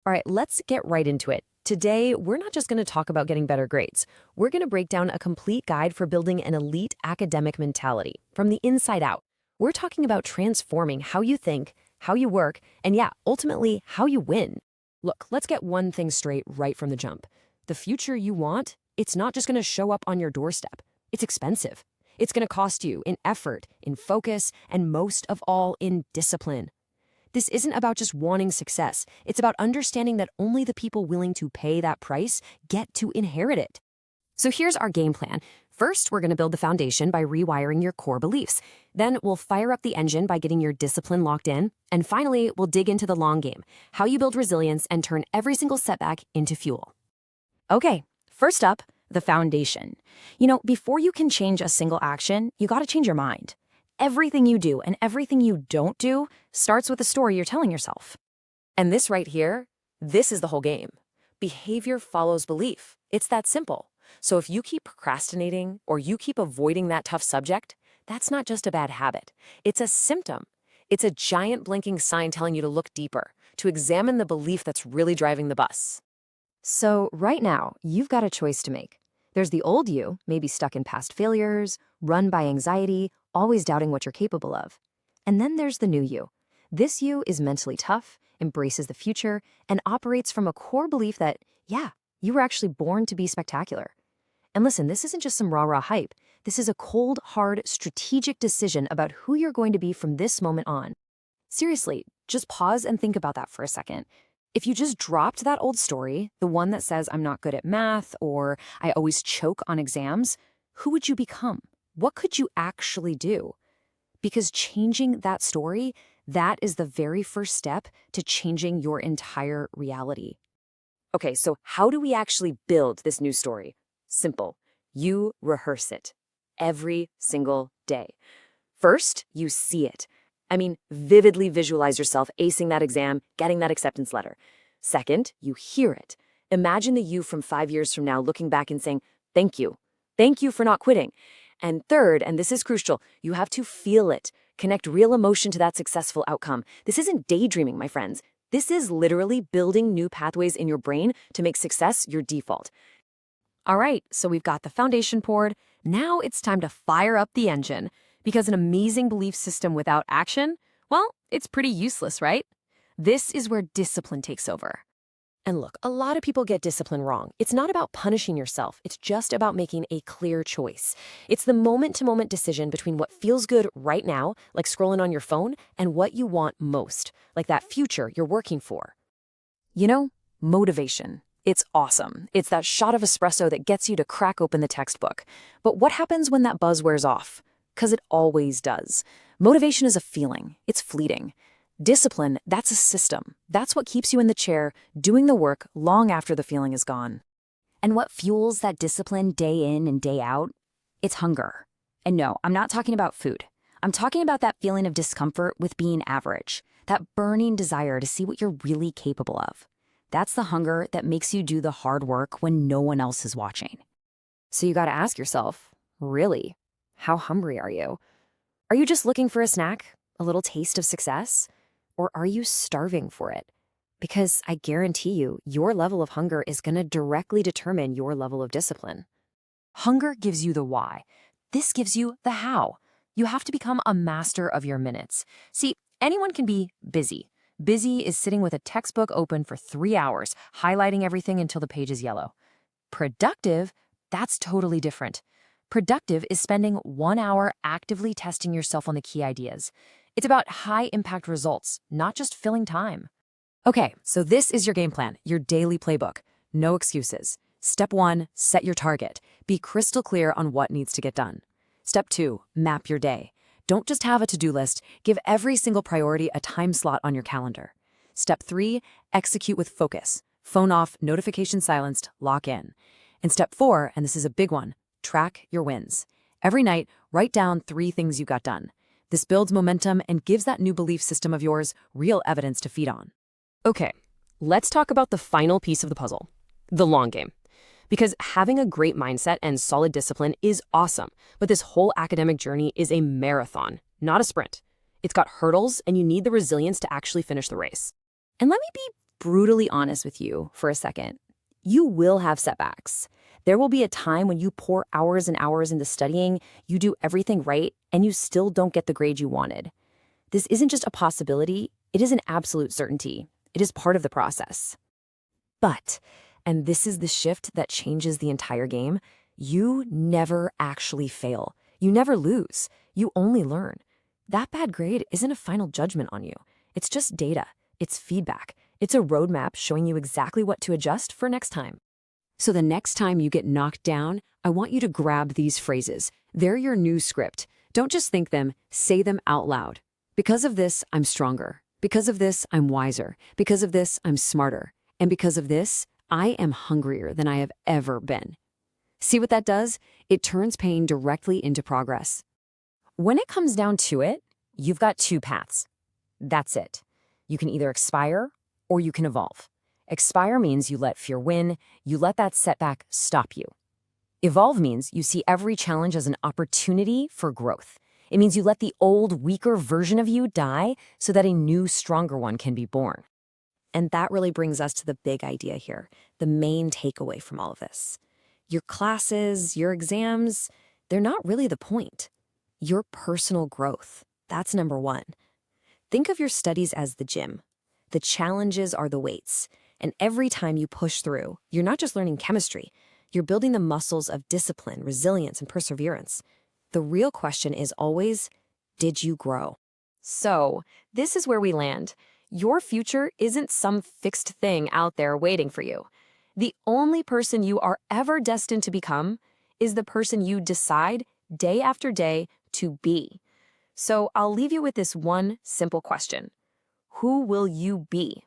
All right, let's get right into it. Today, we're not just going to talk about getting better grades. We're going to break down a complete guide for building an elite academic mentality from the inside out. We're talking about transforming how you think, how you work, and yeah, ultimately, how you win. Look, let's get one thing straight right from the jump. The future you want, it's not just going to show up on your doorstep. It's expensive. It's going to cost you in effort, in focus, and most of all, in discipline. This isn't about just wanting success. It's about understanding that only the people willing to pay that price get to inherit it. So here's our game plan. First, we're going to build the foundation by rewiring your core beliefs. Then we'll fire up the engine by getting your discipline locked in. And finally, we'll dig into the long game, how you build resilience and turn every single setback into fuel. Okay, first up, the foundation. Before you can change a single action, you got to change your mind. Everything you do and everything you don't do starts with a story you're telling yourself. And this right here, this is the whole game. Behavior follows belief. It's that simple. So if you keep procrastinating or you keep avoiding that tough subject, that's not just a bad habit. It's a symptom. It's a giant blinking sign telling you to look deeper, to examine the belief that's really driving the bus. So right now, you've got a choice to make. There's the old you, maybe stuck in past failures, run by anxiety, always doubting what you're capable of. And then there's the new you. This you is mentally tough, embraces the future, and operates from a core belief that, yeah, you were actually born to be spectacular. And listen, this isn't just some rah-rah hype. This is a cold, hard, strategic decision about who you're going to be from this moment on. Seriously, just pause and think about that for a second. If you just dropped that old story, the one that says I'm not good at math or I always choke on exams, who would you become? What could you actually do? Because changing that story, that is the very first step to changing your entire reality. Okay, so how do we actually build this new story? Simple. You rehearse it every single day. First, you see it. Vividly visualize yourself acing that exam, getting that acceptance letter. Second, you hear it. Imagine the you from 5 years from now looking back and saying, thank you. Thank you for not quitting. And third, and this is crucial, you have to feel it. Connect real emotion to that successful outcome. This isn't daydreaming, my friends. This is literally building new pathways in your brain to make success your default. All right, so we've got the foundation poured. Now it's time to fire up the engine. Because an amazing belief system without action, well, it's pretty useless, right? This is where discipline takes over. And look, a lot of people get discipline wrong. It's not about punishing yourself. It's just about making a clear choice. It's the moment-to-moment decision between what feels good right now, like scrolling on your phone, and what you want most, like that future you're working for. Motivation. It's awesome. It's that shot of espresso that gets you to crack open the textbook. But what happens when that buzz wears off? Because it always does. Motivation is a feeling. It's fleeting. Discipline, that's a system. That's what keeps you in the chair, doing the work long after the feeling is gone. And what fuels that discipline day in and day out? It's hunger. And no, I'm not talking about food. I'm talking about that feeling of discomfort with being average, that burning desire to see what you're really capable of. That's the hunger that makes you do the hard work when no one else is watching. So you got to ask yourself, really? How hungry are you? Are you just looking for a snack, a little taste of success? Or are you starving for it? Because I guarantee you, your level of hunger is going to directly determine your level of discipline. Hunger gives you the why. This gives you the how. You have to become a master of your minutes. See, anyone can be busy. Busy is sitting with a textbook open for 3 hours, highlighting everything until the page is yellow. Productive, that's totally different. Productive is spending 1 hour actively testing yourself on the key ideas. It's about high-impact results, not just filling time. Okay, so this is your game plan, your daily playbook. No excuses. Step 1, set your target. Be crystal clear on what needs to get done. Step 2, map your day. Don't just have a to-do list. Give every single priority a time slot on your calendar. Step 3, execute with focus. Phone off, notification silenced, lock in. And step 4, and this is a big one, track your wins. Every night, write down 3 things you got done. This builds momentum and gives that new belief system of yours real evidence to feed on. Okay, let's talk about the final piece of the puzzle, the long game. Because having a great mindset and solid discipline is awesome, but this whole academic journey is a marathon, not a sprint. It's got hurdles, and you need the resilience to actually finish the race. And let me be brutally honest with you for a second. You will have setbacks. There will be a time when you pour hours and hours into studying, you do everything right, and you still don't get the grade you wanted. This isn't just a possibility, it is an absolute certainty. It is part of the process. But, and this is the shift that changes the entire game, you never actually fail. You never lose. You only learn. That bad grade isn't a final judgment on you. It's just data. It's feedback. It's a roadmap showing you exactly what to adjust for next time. So the next time you get knocked down, I want you to grab these phrases. They're your new script. Don't just think them, say them out loud. Because of this, I'm stronger. Because of this, I'm wiser. Because of this, I'm smarter. And because of this, I am hungrier than I have ever been. See what that does? It turns pain directly into progress. When it comes down to it, you've got two paths. That's it. You can either expire or you can evolve. Expire means you let fear win, you let that setback stop you. Evolve means you see every challenge as an opportunity for growth. It means you let the old, weaker version of you die so that a new, stronger one can be born. And that really brings us to the big idea here, the main takeaway from all of this. Your classes, your exams, they're not really the point. Your personal growth, that's number one. Think of your studies as the gym. The challenges are the weights. And every time you push through, you're not just learning chemistry, you're building the muscles of discipline, resilience, and perseverance. The real question is always, did you grow? So, this is where we land. Your future isn't some fixed thing out there waiting for you. The only person you are ever destined to become is the person you decide day after day to be. So, I'll leave you with this one simple question. Who will you be